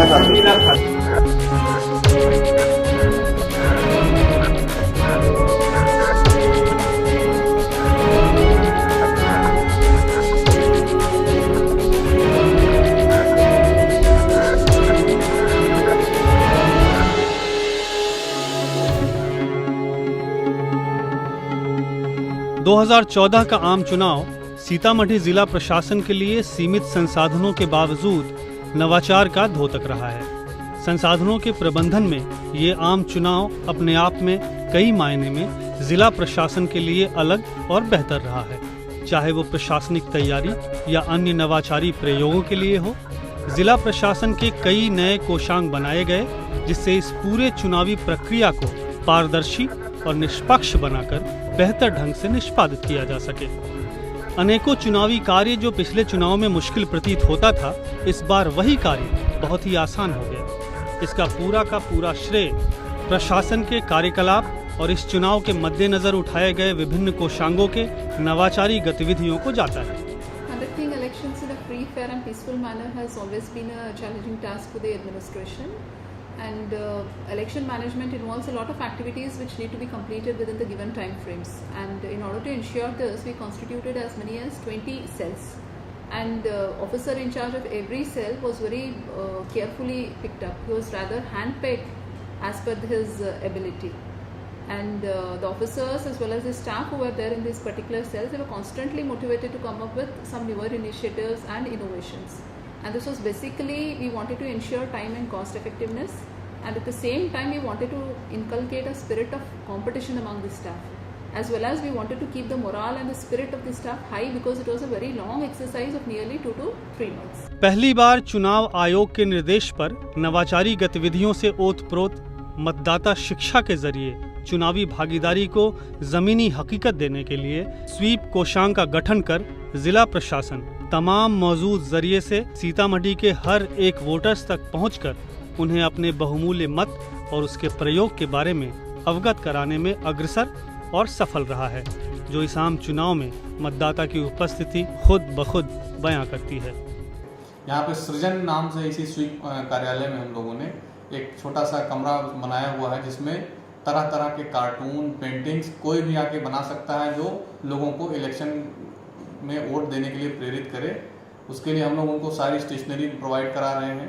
शर्मिला खातून। 2014 का आम चुनाव सीतामढ़ी जिला प्रशासन के लिए सीमित संसाधनों के बावजूद नवाचार का द्योतक रहा है। संसाधनों के प्रबंधन में ये आम चुनाव अपने आप में कई मायने में जिला प्रशासन के लिए अलग और बेहतर रहा है। चाहे वो प्रशासनिक तैयारी या अन्य नवाचारी प्रयोगों के लिए हो, जिला प्रशासन के कई नए कोषांग बनाए गए, जिससे इस पूरे चुनावी प्रक्रिया को पारदर्शी और निष्पक्ष बनाकर बेहतर ढंग से निष्पादित किया जा सके। अनेकों चुनावी कार्य जो पिछले चुनाव में मुश्किल प्रतीत होता था, इस बार वही कार्य बहुत ही आसान हो गया। इसका पूरा का पूरा श्रेय प्रशासन के कार्यकलाप और इस चुनाव के मद्देनजर उठाए गए विभिन्न कोषांगों के नवाचारी गतिविधियों को जाता है। Conducting elections in a free, fair and peaceful manner has always been a challenging task for the administration. And election management involves a lot of activities which need to be completed within the given time frames. And in order to ensure this, we constituted as many as 20 cells. And officer in charge of every cell was very carefully picked up. He was rather handpicked as per his ability. And the officers as well as the staff who were there in these particular cells, they were constantly motivated to come up with some newer initiatives and innovations. And this was basically, we wanted to ensure time and cost effectiveness, and at the same time we wanted to inculcate a spirit of competition among the staff, as well as we wanted to keep the morale and the spirit of the staff high, because it was a very long exercise of nearly 2 to 3 months. पहली बार चुनाव आयोग के निर्देश पर नवाचारी गतिविधियों से ओतप्रोत मतदाता शिक्षा के जरिए चुनावी भागीदारी को जमीनी हकीकत देने के लिए स्वीप कोषांग का गठन कर जिला प्रशासन तमाम मौजूद जरिए से सीतामढ़ी के हर एक वोटर्स तक पहुंचकर उन्हें अपने बहुमूल्य मत और उसके प्रयोग के बारे में अवगत कराने में अग्रसर और सफल रहा है, जो इस आम चुनाव में मतदाता की उपस्थिति खुद ब खुद बयां करती है। यहाँ पे सृजन नाम से इसी स्वीप कार्यालय में हम लोगों ने एक छोटा सा कमरा बनाया हुआ है, जिसमें तरह तरह के कार्टून, पेंटिंग्स कोई भी आके बना सकता है जो लोगों को इलेक्शन में वोट देने के लिए प्रेरित करे। उसके लिए हम लोग उनको सारी स्टेशनरी प्रोवाइड करा रहे हैं।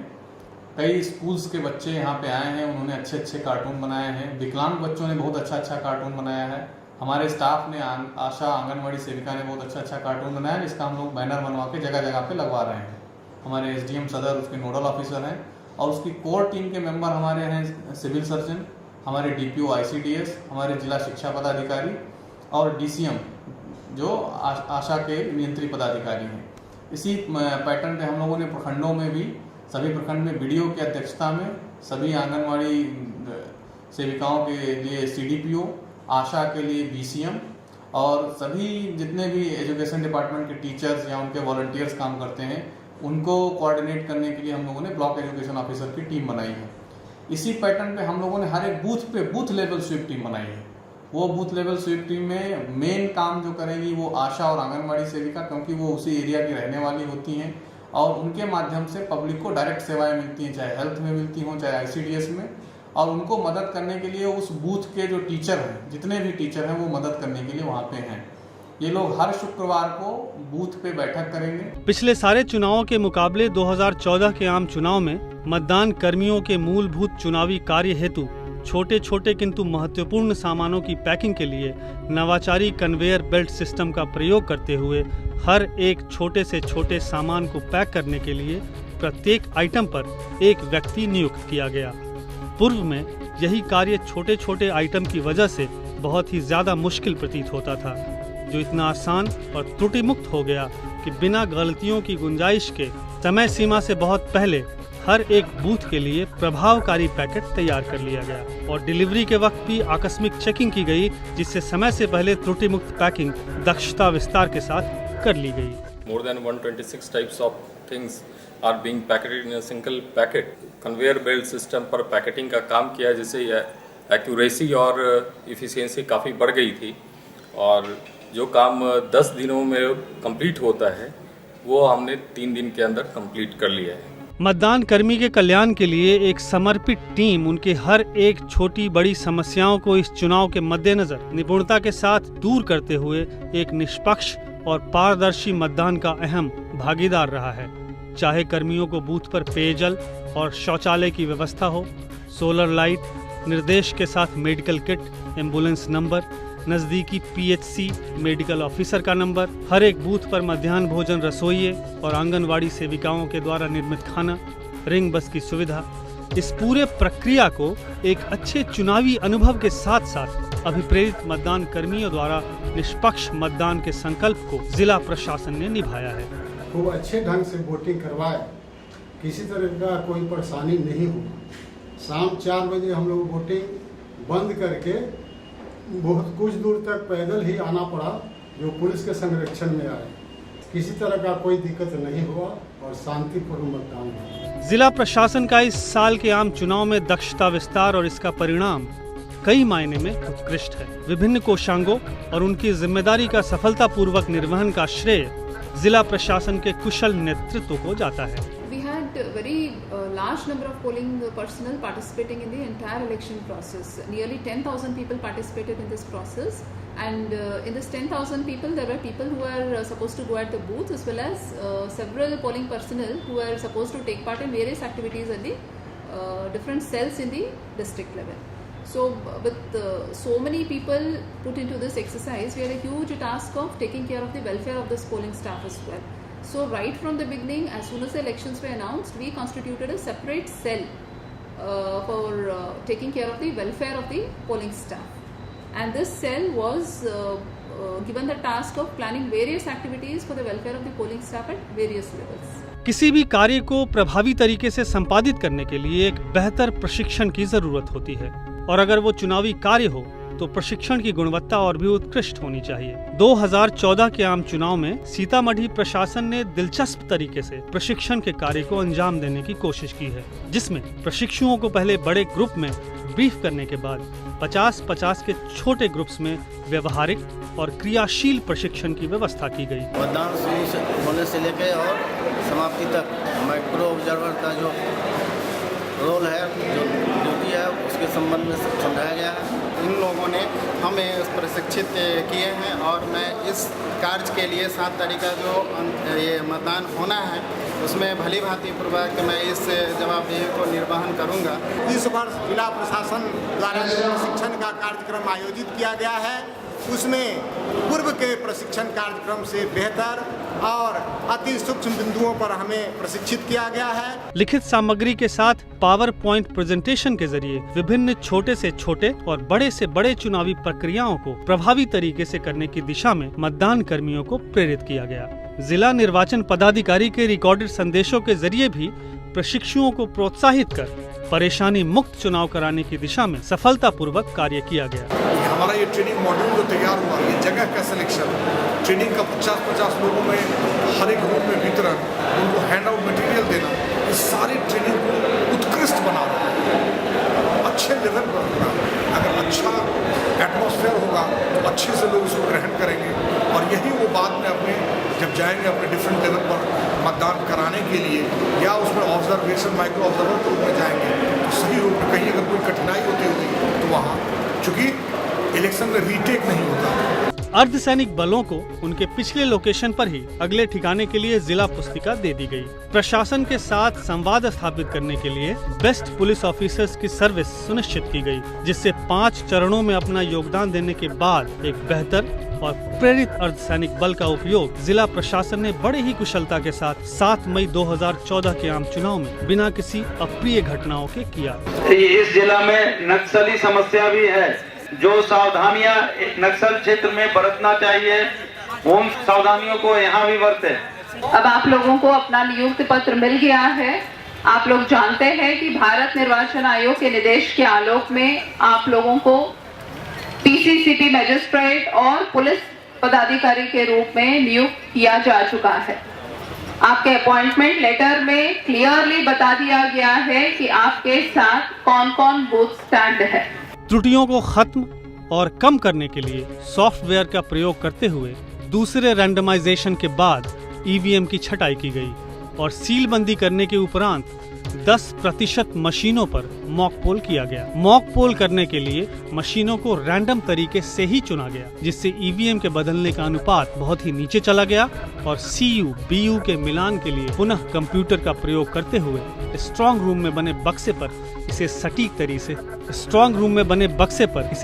कई स्कूल्स के बच्चे यहाँ पे आए हैं, उन्होंने अच्छे अच्छे कार्टून बनाए हैं। विकलांग बच्चों ने बहुत अच्छा अच्छा कार्टून बनाया है। हमारे स्टाफ ने, आशा आंगनवाड़ी सेविका ने बहुत अच्छा अच्छा कार्टून बनाया है, जिसका हम लोग बैनर बनवा के जगह जगह पे लगवा रहे हैं। हमारे SDM सदर उसके नोडल ऑफिसर हैं, और उसकी कोर टीम के मेंबर हमारे हैं सिविल सर्जन, हमारे DPO ICDS, हमारे जिला शिक्षा पदाधिकारी और DCM जो आशा के नियंत्री पदाधिकारी हैं। इसी पैटर्न पे हम लोगों ने प्रखंडों में भी, सभी प्रखंड में BDO की अध्यक्षता में सभी आंगनवाड़ी सेविकाओं के लिए CDPO, आशा के लिए BCM और सभी जितने भी एजुकेशन डिपार्टमेंट के टीचर्स या उनके वॉलंटियर्स काम करते हैं, उनको कोऑर्डिनेट करने के लिए हम लोगों ने ब्लॉक एजुकेशन ऑफिसर की टीम बनाई है। इसी पैटर्न पे हम लोगों ने हर एक बूथ पे बूथ लेवल स्वीप टीम बनाई है। वो बूथ लेवल स्वीप टीम में मेन काम जो करेंगी वो आशा और आंगनवाड़ी सेविका, क्योंकि वो उसी एरिया की रहने वाली होती हैं, और उनके माध्यम से पब्लिक को डायरेक्ट सेवाएं मिलती हैं, चाहे हेल्थ में मिलती हों, चाहे ICDS में। और उनको मदद करने के लिए उस बूथ के जो टीचर हैं, जितने भी टीचर हैं, वो मदद करने के लिए वहाँ पे हैं। ये लोग हर शुक्रवार को बूथ पे बैठक करेंगे। पिछले सारे चुनावों के मुकाबले 2014 के आम चुनाव में मतदान कर्मियों के मूलभूत चुनावी कार्य हेतु छोटे छोटे किंतु महत्वपूर्ण सामानों की पैकिंग के लिए नवाचारी कन्वेयर बेल्ट सिस्टम का प्रयोग करते हुए हर एक छोटे से छोटे सामान को पैक करने के लिए प्रत्येक आइटम पर एक व्यक्ति नियुक्त किया गया। पूर्व में यही कार्य छोटे छोटे आइटम की वजह से बहुत ही ज्यादा मुश्किल प्रतीत होता था, जो इतना आसान और त्रुटि मुक्त हो गया कि बिना गलतियों की गुंजाइश के समय सीमा से बहुत पहले हर एक बूथ के लिए प्रभावकारी पैकेट तैयार कर लिया गया और डिलीवरी के वक्त भी आकस्मिक चेकिंग की गई, जिससे समय से पहले त्रुटि मुक्त पैकिंग दक्षता विस्तार के साथ कर ली गई। More than 126 types of things are being packaged in a single packet. Conveyor belt system पर पैकेटिंग का काम किया, जिससे एक्यूरेसी और इफ़िशियंसी काफ़ी बढ़ गई थी, और जो काम 10 दिनों में कंप्लीट होता है वो हमने 3 दिन के अंदर कंप्लीट कर लिया है। मतदान कर्मी के कल्याण के लिए एक समर्पित टीम उनके हर एक छोटी बड़ी समस्याओं को इस चुनाव के मद्देनजर निपुणता के साथ दूर करते हुए एक निष्पक्ष और पारदर्शी मतदान का अहम भागीदार रहा है। चाहे कर्मियों को बूथ पर पेयजल और शौचालय की व्यवस्था हो, सोलर लाइट, निर्देश के साथ मेडिकल किट, एम्बुलेंस नंबर, नजदीकी पीएचसी मेडिकल ऑफिसर का नंबर, हर एक बूथ पर मध्याह्न भोजन रसोइये और आंगनवाड़ी सेविकाओं के द्वारा निर्मित खाना, रिंग बस की सुविधा, इस पूरे प्रक्रिया को एक अच्छे चुनावी अनुभव के साथ साथ अभिप्रेरित मतदान कर्मियों द्वारा निष्पक्ष मतदान के संकल्प को जिला प्रशासन ने निभाया है। खूब अच्छे ढंग से वोटिंग करवाए, किसी तरह का कोई परेशानी नहीं हुआ। शाम 4 बजे हम लोग वोटिंग बंद करके बहुत कुछ दूर तक पैदल ही आना पड़ा, जो पुलिस के संरक्षण में आए। किसी तरह का कोई दिक्कत नहीं हुआ और शांतिपूर्ण मतदान हुआ। जिला प्रशासन का इस साल के आम चुनाव में दक्षता विस्तार और इसका परिणाम कई मायने में उत्कृष्ट है। विभिन्न कोषांगों और उनकी जिम्मेदारी का सफलतापूर्वक निर्वहन का श्रेय जिला प्रशासन के कुशल नेतृत्व को जाता है। We had a very large number of polling personnel participating in the entire election process. Nearly 10,000 people participated in this process, and in this 10,000 people, there were people who were supposed to go at the booth, as well as several polling personnel who were supposed to take part in various activities at the different cells in the district level. So with so many people put into this exercise, we had a huge task of taking care of the welfare of this polling staff as well. So right from the beginning, as soon as the elections were announced, we constituted a separate cell for taking care of the welfare of the polling staff. And this cell was given the task of planning various activities for the welfare of the polling staff at various levels. किसी भी कार्य को प्रभावी तरीके से संपादित करने के लिए एक बेहतर प्रशिक्षण की जरूरत होती है, और अगर वो चुनावी कार्य हो तो प्रशिक्षण की गुणवत्ता और भी उत्कृष्ट होनी चाहिए। 2014 के आम चुनाव में सीतामढ़ी प्रशासन ने दिलचस्प तरीके से प्रशिक्षण के कार्य को अंजाम देने की कोशिश की है, जिसमें प्रशिक्षुओं को पहले बड़े ग्रुप में ब्रीफ करने के बाद 50-50 के छोटे ग्रुप्स में व्यवहारिक और क्रियाशील प्रशिक्षण की व्यवस्था की गई। मतदान शुरू होने से लेकर और समाप्ति तक माइक्रो ऑब्जर्वर का जो रोल है, जो ड्यूटी है, उसके संबंध में समझाया गया है। इन लोगों ने हमें प्रशिक्षित किए हैं और मैं इस कार्य के लिए 7 तारीख का जो ये मतदान होना है, उसमें भली भांति पूर्वक मैं इस जवाबदेही को निर्वहन करूंगा। इस वर्ष जिला प्रशासन द्वारा जो प्रशिक्षण का कार्यक्रम आयोजित किया गया है, उसमें पूर्व के प्रशिक्षण कार्यक्रम से बेहतर और अति सूक्ष्म बिंदुओं पर हमें प्रशिक्षित किया गया है। लिखित सामग्री के साथ पावर पॉइंट प्रेजेंटेशन के जरिए विभिन्न छोटे से छोटे और बड़े से बड़े चुनावी प्रक्रियाओं को प्रभावी तरीके से करने की दिशा में मतदान कर्मियों को प्रेरित किया गया। जिला निर्वाचन पदाधिकारी के रिकॉर्डेड संदेशों के जरिए भी प्रशिक्षुओं को प्रोत्साहित कर परेशानी मुक्त चुनाव कराने की दिशा में सफलतापूर्वक कार्य किया गया। हमारा ये ट्रेनिंग मॉड्यूल जो तैयार हुआ, ये जगह का सिलेक्शन, ट्रेनिंग का 50-50 लोगों में हर एक रूम में वितरण, उनको हैंड आउट मटेरियल देना, ये सारी ट्रेनिंग को उत्कृष्ट बना रहा है, अच्छे लेवल पर होगा। अगर अच्छा एटमॉस्फेयर होगा तो अच्छे से लोग इसको ग्रहण करेंगे, और यही वो बाद में अपने जब जाएंगे अपने डिफरेंट लेवल पर मतदान कराने के लिए, या उसमें ऑब्जर्वेशन माइक्रो ऑब्जर्वर के रूप में जाएंगे, तो सही रूप में कहीं अगर कोई कठिनाई होती होगी तो वहाँ, चूँकि इलेक्शन में रीटेक नहीं होता। अर्धसैनिक बलों को उनके पिछले लोकेशन पर ही अगले ठिकाने के लिए जिला पुस्तिका दे दी गई। प्रशासन के साथ संवाद स्थापित करने के लिए बेस्ट पुलिस ऑफिसर्स की सर्विस सुनिश्चित की गई, जिससे 5 चरणों में अपना योगदान देने के बाद एक बेहतर और प्रेरित अर्धसैनिक बल का उपयोग जिला प्रशासन ने बड़े ही कुशलता के साथ 7 मई 2014 के आम चुनाव में बिना किसी अप्रिय घटनाओं के किया। इस जिला में नक्सली समस्या भी है, जो सावधानियां नक्सल क्षेत्र में बरतना चाहिए, उन सावधानियों को यहाँ भी बरते। अब आप लोगों को अपना नियुक्ति पत्र मिल गया है। आप लोग जानते हैं कि भारत निर्वाचन आयोग के निर्देश के आलोक में आप लोगों को पीसीसीपी मैजिस्ट्रेट और पुलिस पदाधिकारी के रूप में नियुक्त किया जा चुका है। आपके अपॉइंटमेंट लेटर में क्लियरली बता दिया गया है कि आपके साथ कौन कौन बूथ स्टैंड है। त्रुटियों को खत्म और कम करने के लिए सॉफ्टवेयर का प्रयोग करते हुए दूसरे रैंडमाइजेशन के बाद ईवीएम की छटाई की गई और सीलबंदी करने के उपरांत 10% मशीनों पर मॉक पोल किया गया। मॉक पोल करने के लिए मशीनों को रैंडम तरीके से ही चुना गया, जिससे ईवीएम के बदलने का अनुपात बहुत ही नीचे चला गया और सीयू बीयू के मिलान के लिए पुनः कंप्यूटर का प्रयोग करते हुए स्ट्रांग रूम में बने बक्से पर इसे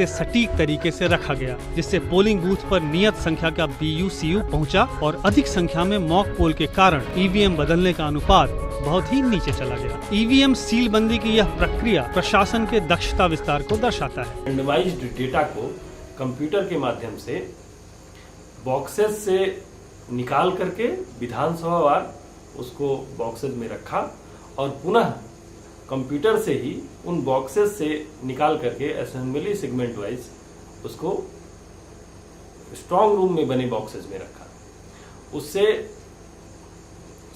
सटीक तरीके से रखा गया, जिससे पोलिंग बूथ पर नियत संख्या का बीयू सीयू पहुंचा और अधिक संख्या में मॉक पोल के कारण ईवीएम बदलने का अनुपात बहुत ही नीचे चला गया। ईवीएम सीलबंदी की यह प्रक्रिया प्रशासन के दक्षता विस्तार को दर्शाता है। रैंडमाइज्ड डेटा को कंप्यूटर के माध्यम से बॉक्सेस से निकाल करके विधानसभा वार उसको बॉक्सेस में रखा और पुनः कंप्यूटर से ही उन बॉक्सेस से निकाल करके असेंबली सेगमेंट वाइज उसको स्ट्रांग रूम में बने बॉक्सेस में रखा। उससे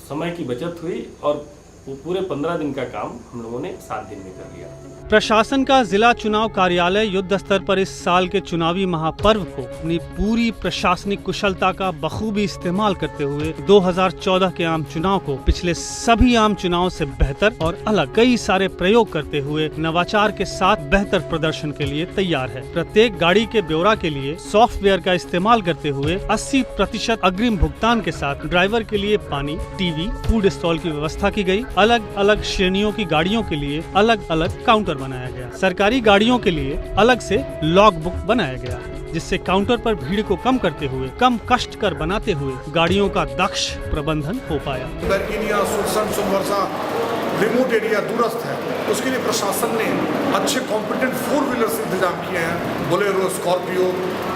समय की बचत हुई और वो पूरे 15 दिन का काम हम लोगों ने 7 दिन में कर लिया। प्रशासन का जिला चुनाव कार्यालय युद्ध स्तर पर इस साल के चुनावी महापर्व को अपनी पूरी प्रशासनिक कुशलता का बखूबी इस्तेमाल करते हुए 2014 के आम चुनाव को पिछले सभी आम चुनाव से बेहतर और अलग कई सारे प्रयोग करते हुए नवाचार के साथ बेहतर प्रदर्शन के लिए तैयार है। प्रत्येक गाड़ी के ब्यौरा के लिए सॉफ्टवेयर का इस्तेमाल करते हुए 80% अग्रिम भुगतान के साथ ड्राइवर के लिए पानी, टीवी, फूड स्टॉल की व्यवस्था की गई। अलग अलग श्रेणियों की गाड़ियों के लिए अलग अलग काउंटर बनाया गया। सरकारी गाड़ियों के लिए अलग से लॉग बुक बनाया गया, जिससे काउंटर पर भीड़ को कम करते हुए कम कष्ट कर बनाते हुए गाड़ियों का दक्ष प्रबंधन हो पाया। रिमोट एरिया दूरस्थ है, उसके लिए प्रशासन ने अच्छे कॉम्पिटेंट 4 व्हीलर्स इंतजाम किए हैं। Bolero, Scorpio.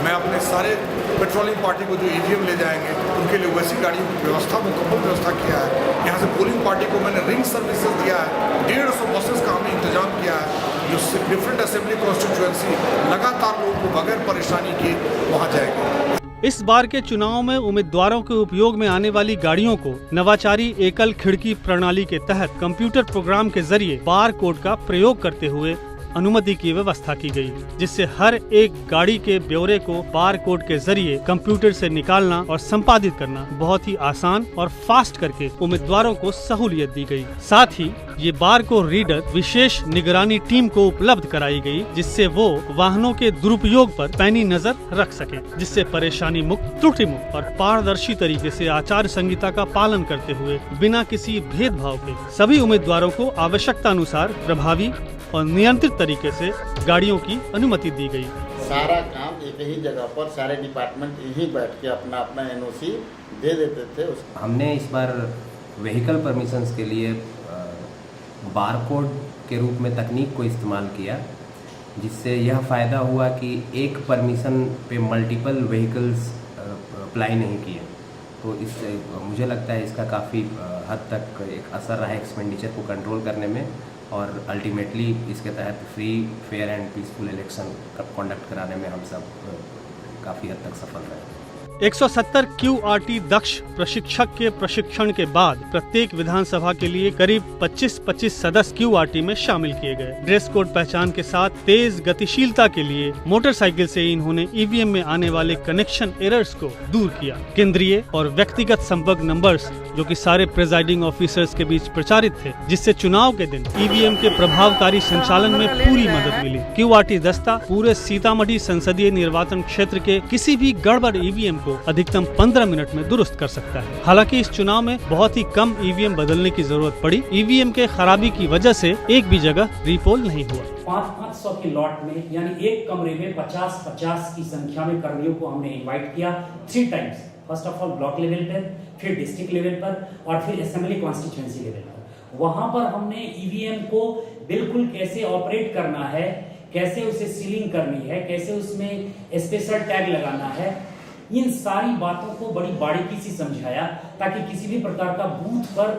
मैं अपने सारे पेट्रोलिंग पार्टी को जो ईवीएम ले जाएंगे उनके लिए वैसी गाड़ियों की व्यवस्था, मुकम्मल व्यवस्था किया है। यहाँ से पोलिंग पार्टी को मैंने रिंग सर्विसेज दिया है। 150 बसेस का हमने इंतजाम किया है, जो डिफरेंट असेंबली कॉन्स्टिट्यूएंसी लगातार लोगों को बगैर परेशानी के वहाँ जाएंगे। इस बार के चुनाव में उम्मीदवारों के उपयोग में आने वाली गाड़ियों को नवाचारी एकल खिड़की प्रणाली के तहत कंप्यूटर प्रोग्राम के जरिए बार कोड का प्रयोग करते हुए अनुमति की व्यवस्था की गई, जिससे हर एक गाड़ी के ब्यौरे को बार कोड के जरिए कंप्यूटर से निकालना और संपादित करना बहुत ही आसान और फास्ट करके उम्मीदवारों को सहूलियत दी गई। साथ ही ये बार कोड रीडर विशेष निगरानी टीम को उपलब्ध कराई गई, जिससे वो वाहनों के दुरुपयोग पर पैनी नजर रख सके, जिससे परेशानी मुक्त, त्रुटि मुक्त और पारदर्शी तरीके से आचार संहिता का पालन करते हुए बिना किसी भेदभाव के सभी उम्मीदवारों को आवश्यकता अनुसार प्रभावी और नियंत्रित तरीके से गाड़ियों की अनुमति दी गई। सारा काम एक ही जगह पर सारे डिपार्टमेंट यहीं बैठ के अपना अपना एनओसी दे देते थे। हमने इस बार व्हीकल परमिशंस के लिए बारकोड के रूप में तकनीक को इस्तेमाल किया, जिससे यह फ़ायदा हुआ कि एक परमिशन पे मल्टीपल व्हीकल्स अप्लाई नहीं किए। तो इससे मुझे लगता है इसका काफ़ी हद तक एक असर रहा है एक्सपेंडिचर को कंट्रोल करने में, और अल्टीमेटली इसके तहत free, fair and peaceful election conduct कराने में हम सब काफ़ी हद तक सफल रहे। 170 QRT दक्ष प्रशिक्षक के प्रशिक्षण के बाद प्रत्येक विधानसभा के लिए करीब 25-25 सदस्य QRT में शामिल किए गए। ड्रेस कोड पहचान के साथ तेज गतिशीलता के लिए मोटरसाइकिल से इन्होंने ईवीएम में आने वाले कनेक्शन एरर्स को दूर किया। केंद्रीय और व्यक्तिगत संपर्क नंबर्स जो कि सारे प्रिजाइडिंग ऑफिसर्स के बीच प्रचारित थे, जिससे चुनाव के दिन ईवीएम के प्रभावकारी संचालन में पूरी मदद मिली। QRT दस्ता पूरे सीतामढ़ी संसदीय निर्वाचन क्षेत्र के किसी भी गड़बड़ ईवीएम को अधिकतम 15 मिनट में दुरुस्त कर सकता है। हालांकि इस चुनाव में बहुत ही कम ईवीएम बदलने की जरूरत पड़ी। ईवीएम के खराबी की वजह से एक भी जगह रीपोल नहीं हुआ। 500 के लॉट में, यानी एक कमरे में 50-50 की संख्या में कर्मियों को हमने इनवाइट किया 3 times. First of all block level पर, फिर डिस्ट्रिक्ट लेवल पर और फिर असेंबली कॉन्स्टिट्यूएंसी लेवल पर। वहां पर हमने ईवीएम को बिल्कुल कैसे ऑपरेट करना है, कैसे उसे सीलिंग करनी है, कैसे उसमें स्पेशल टैग लगाना है, इन सारी बातों को बड़ी बारीकी से समझाया, ताकि किसी भी प्रकार का बूथ पर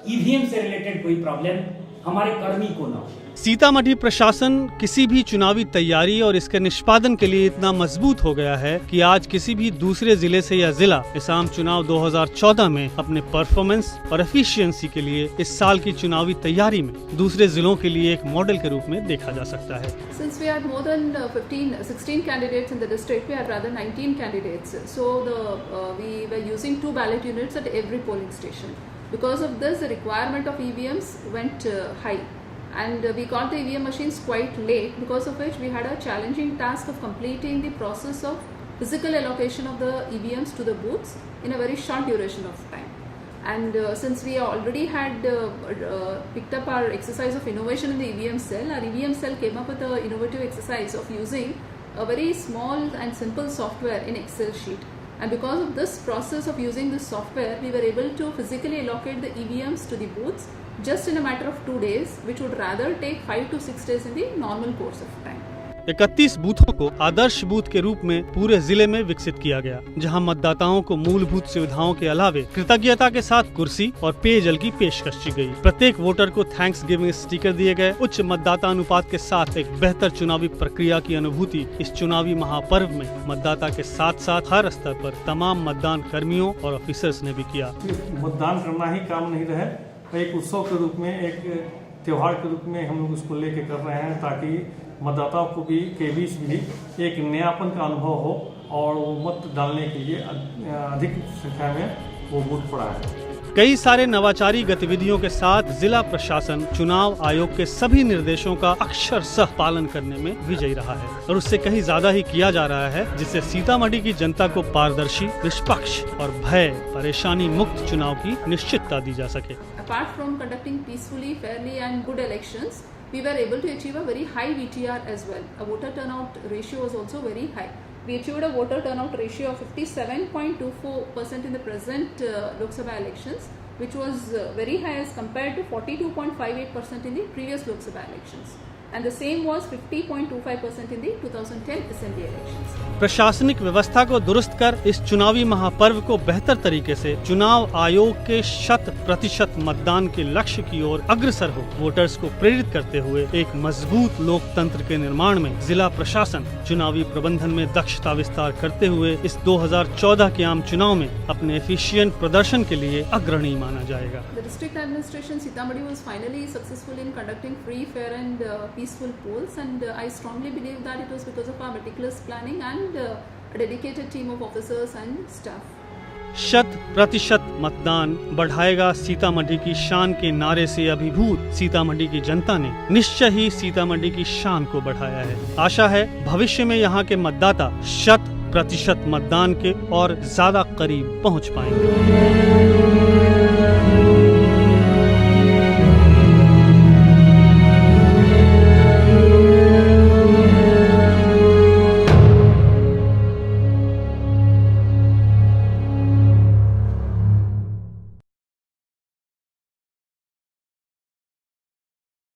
ईवीएम से रिलेटेड कोई प्रॉब्लम हमारे कर्मी को ना हो। सीतामढ़ी प्रशासन किसी भी चुनावी तैयारी और इसके निष्पादन के लिए इतना मजबूत हो गया है कि आज किसी भी दूसरे जिले से या जिला इस आम चुनाव 2014 में अपने परफॉर्मेंस और एफिशिएंसी के लिए इस साल की चुनावी तैयारी में दूसरे जिलों के लिए एक मॉडल के रूप में देखा जा सकता है। Since we had more than 16 candidates in the district, we had rather 19 candidates. So we were using 2 ballot units at every polling station. Because of this, the requirement of EVMs went high, and we got the EVM machines quite late, because of which we had a challenging task of completing the process of physical allocation of the EVMs to the booths in a very short duration of time. And since we already had picked up our exercise of innovation in the EVM cell, our EVM cell came up with an innovative exercise of using a very small and simple software in Excel sheet. And because of this process of using this software, we were able to physically allocate the EVMs to the booths just in a matter of 2 days, which would rather take 5 to 6 days in the normal course of time. 31 बूथों को आदर्श booth के रूप में पूरे जिले में विकसित किया गया, जहां मतदाताओं को मूलभूत सुविधाओं के अलावे कृतज्ञता के साथ कुर्सी और पेयजल की पेशकश की गई। प्रत्येक वोटर को थैंक्स गिविंग स्टिकर दिए गए। उच्च मतदाता अनुपात के साथ एक बेहतर चुनावी प्रक्रिया की अनुभूति इस चुनावी महापर्व में मतदाता के साथ साथ हर स्तर पर तमाम मतदान कर्मियों और ऑफिसर्स ने भी किया। मतदान करना ही काम नहीं रहे, एक उत्सव के रूप में, एक त्योहार के रूप में हम लोग उसको लेके कर रहे हैं, ताकि मतदाताओं को भी के बीच भी एक नयापन का अनुभव हो और वो मत डालने के लिए अधिक संख्या में वो वोट पड़ा है। कई सारे नवाचारी गतिविधियों के साथ जिला प्रशासन चुनाव आयोग के सभी निर्देशों का अक्षरशः पालन करने में विजयी रहा है और उससे कहीं ज्यादा ही किया जा रहा है, जिससे सीतामढ़ी की जनता को पारदर्शी, निष्पक्ष और भय परेशानी मुक्त चुनाव की निश्चितता दी जा सके। Apart from conducting peacefully, fairly and good elections, we were able to achieve a very high VTR as well. A voter turnout ratio was also very high. We achieved a voter turnout ratio of 57.24% in the present Lok Sabha elections, which was very high as compared to 42.58% in the previous Lok Sabha elections. And the same was 50.25% in the 2010 Assembly elections. प्रशासनिक व्यवस्था को दुरुस्त कर इस चुनावी महापर्व को बेहतर तरीके से चुनाव आयोग के 100% मतदान के लक्ष्य की ओर अग्रसर हो वोटर्स को प्रेरित करते हुए एक मजबूत लोकतंत्र के निर्माण में जिला प्रशासन चुनावी प्रबंधन में दक्षता विस्तार करते हुए इस 2014 के आम चुनाव में अपने एफिशिएंट प्रदर्शन के लिए अग्रणी माना जाएगा। The district administration Sitamarhi was finally successful in conducting free, fair and peaceful polls, and I strongly believe that it was because of our meticulous planning and a dedicated team of officers and staff. 100% मतदान बढ़ाएगा सीतामढ़ी की शान के नारे से अभिभूत सीतामढ़ी की जनता ने निश्चय ही सीतामढ़ी की शान को बढ़ाया है। आशा है भविष्य में यहाँ के मतदाता 100% मतदान के और ज्यादा करीब पहुँच पाएंगे।